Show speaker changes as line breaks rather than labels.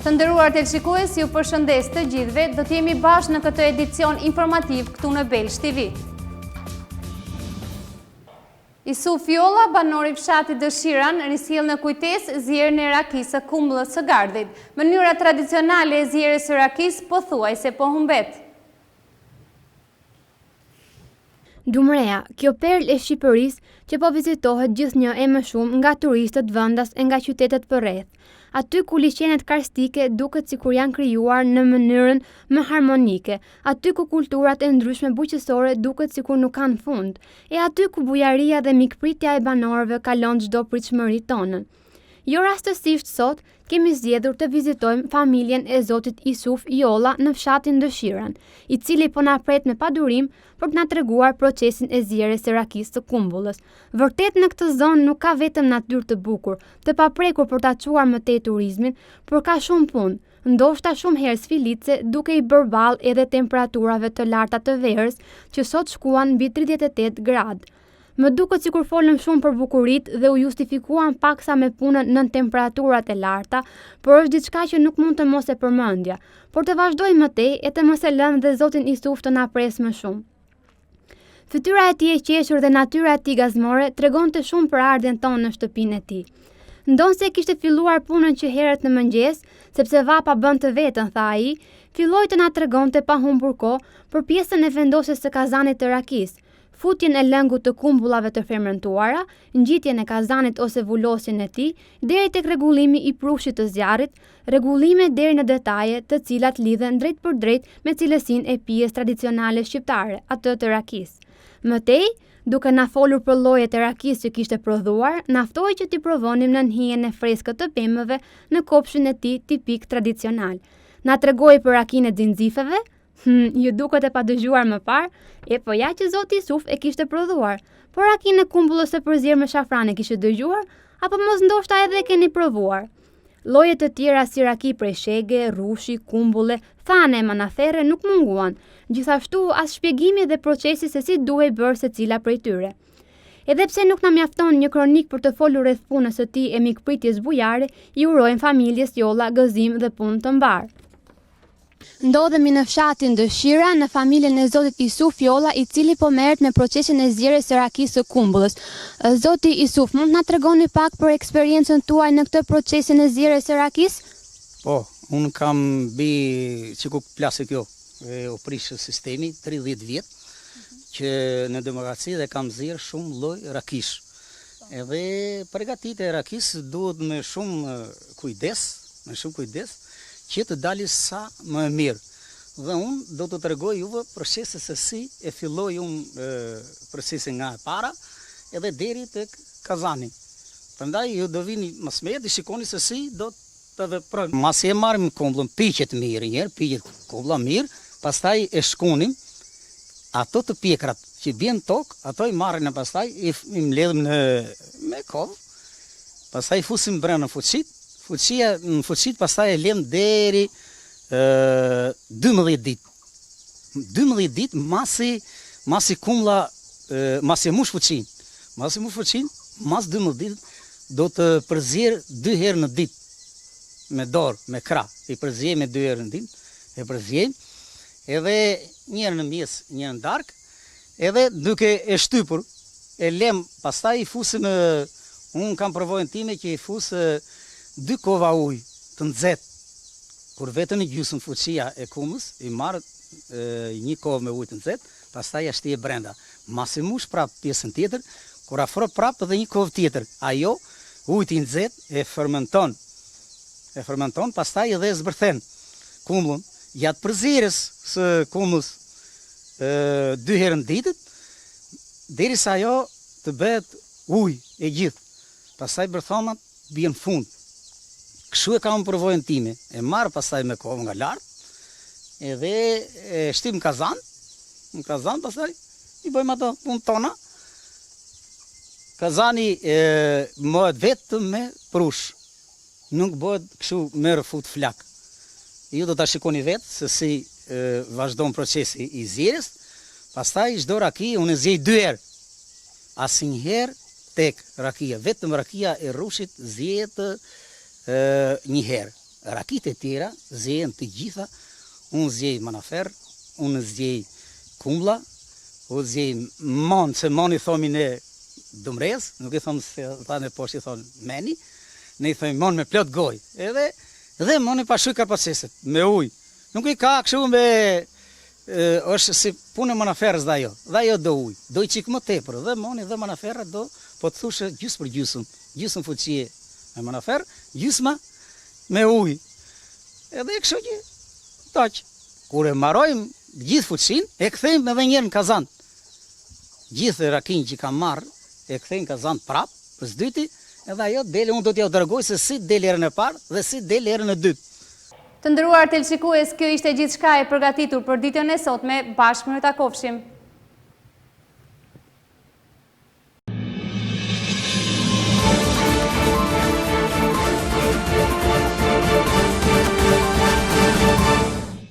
Të nderuar televizionistë, ju përshëndes të gjithëve. Do të jemi bashkë në këtë edicion informativ këtu në Belsh TV. Isuf Jolla, banori fshatit Dëshiran, risjell në kujtesë zjerën e rakisë së Kumbullës së Gardhit. Mënyra tradicionale e zjerjes së rakisë pothuajse po humbet.
Dumrea, kjo perlë e Shqipërisë që po vizitohet gjithnjë e më shumë nga turistët vendas e nga qytetet përreth. Aty ku liçenet karstike duket sikur janë krijuar në mënyrën më harmonike, aty ku kulturat e ndryshme bujqësore duket sikur nuk kanë fund, e aty ku bujaria dhe mikpritja e banorëve kalon çdo pritshmëri tonën. Jo rastësisht sot kemi zgjedhur të vizitojmë familjen e zotit Isuf Jolla në fshatin Dëshiran, i cili po na pret me padurim për të na treguar procesin e zjerjes së rakisë së Kumbullës. Vërtet në këtë zonë nuk ka vetëm natyrë të bukur, të paprekur për ta çuar më tej turizmin, por ka shumë punë, ndoshta shumë herë sfilitse, duke i bërë ballë edhe temperaturave të larta të verës, që sot shkuan mbi 38 gradë. Më duket sikur folëm shumë për bukuritë dhe u justifikuan paksa me punën nën temperaturat e larta, por është diçka që nuk mund të mos e përmendja. Por të vazhdojmë më tej e të mos e lëmë dhe zotin Isuf të na presë më shumë. Fytyra e tij e qeshur dhe natyra e tij gazmore tregonte shumë për ardhen tonë në shtëpinë e tij. Ndonse kishte filluar punën që herët në mëngjes, sepse vapa bën të vetën, tha ai, filloi të na tregonte pa humbur kohë për pjesën e vendosjes së kazanit të rakisë, futjen e lëngut të kumbullave të fermentuara, ngjitjen e kazanit ose vulosjen e tij, deri tek rregullimi i prushit të zjarrit, rregullime deri në detaje, të cilat lidhen drejt për drejt me cilësinë e pijes tradicionale shqiptare, atë të rakisë. Mëtej, duke na folur për llojet e rakisë që kishte prodhuar, naftoi që t'i provonim në hijen e freskët të pemëve në kopshin e tij tipik tradicional. Na tregoi për rakinë e xinxifeve. Ju duket e pa dëgjuar më parë, po ja që zoti Isuf e kishte prodhuar, por rakinë e kumbullës së përzier me shafran e kishte dëgjuar, apo mos ndoshta edhe e keni provuar. Lloje të tjera si raki prej shege, rrushi, kumbulle, thane e manathere nuk munguan, gjithashtu as shpjegimi dhe procesi se si duhej bërë secila prej tyre. Edhe pse nuk na mjafton një kronik për të folur rreth punës së tij e mikpritjes bujare, i urojmë familjes Jolla gëzim dhe punë të mbarë. Ndodhemi në fshatin Dëshira, në familjen e zotit Isuf Jolla, i cili po merret me procesin e zjerjes së rakisë së Kumbullës. Zoti Isuf, mund na tregoni pak për eksperiencën tuaj në këtë procesin e zjerjes së rakisë?
Po, unë kam që ku plasë kjo, u prish sistemi 30 vjet, që në demokraci dhe kam zjerë shumë lloj rakish. Edhe përgatitja e rakisë duhet me shumë kujdes, që të dali sa më e mirë. Dhe unë do të tregoj juve procesin se si e filloi unë procesin nga e para edhe deri tek kazani. Prandaj ju do vini më së miri, shikoni se si do të veprojmë. Masi e marrim kumbullën, piqet mirë, kumbulla mirë, pastaj e shkonim ato të pjekrat që vjen tokë, ato i marrin e pastaj i mbledhim me kovë, pastaj fusim brenda në fuqit. Në fuqit pastaj e lëm deri 12 ditë. 12 ditë masi kumbulla masi mush fuqin. Mas 12 ditë do të përzier 2 herë në ditë me dorë, me krah. I përziej me 2 herë në ditë, e përziej. Edhe një herë në mes, një herë në darkë, edhe duke e shtypur, e lëm pastaj i fusim unë kam provojën time që i fus 2 kova ujë të nxehtë, kur vetëm i gjysmë fuqia e kumës, i marr një kovë me ujë të nxehtë, pastaj ja shtije brenda. Masi mush prap pjesën tjetër, kur afro prap edhe një kovë tjetër. Ajo uji i nxehtë e fermenton, pastaj edhe e zbërthen kumbullën. Gjatë përzierjes së kumës 2 herë në ditë, derisa ajo të bëhet ujë e gjithë. Pastaj bërthonat bien fund. Kështu e kam përvojën time, e marr pastaj me kovë nga lart, edhe e shtim në kazan pastaj i bëjmë ato punë tona. Kazani bëhet vetëm me prush, nuk bëhet kështu me rrëfut flak. Ju do ta shikoni vetë se si vazhdon procesi i zjerjes, pastaj çdo raki unë zjej 2 herë. Asnjëherë tek rakia, vetëm rakia e rrushit zjehet një herë. rakit e tjera zehen të gjitha, unë zjej manafer, unë zjej kumla, unë zjej mon, se moni thomi ne dumrez, nuk i thonë se thane poshtë i thonë meni, ne i thonë mon me plot goj, edhe moni pa shuj karpaceset, me uj, nuk i ka këshu me, është si punë e manaferës dhe ajo do uj, do i qikë më tepër, dhe moni dhe manaferë do, po të thushe gjysë për gjysëm fuqie me manaferë, gjysma me uj, edhe kështu që taqë, kur e marojmë gjithë fuqin, e kthejmë edhe njerë në kazan, gjithë rakin që kam marrë, e kthejmë kazan prapë, për së dyti, edhe ajo dele, unë do t'ja u dërgoj se si dele erën e parë dhe si dele erën e dytë.
Të ndëruar televizionistë, kjo ishte gjithçka e përgatitur për ditën e sotme, bashkë më takofshim.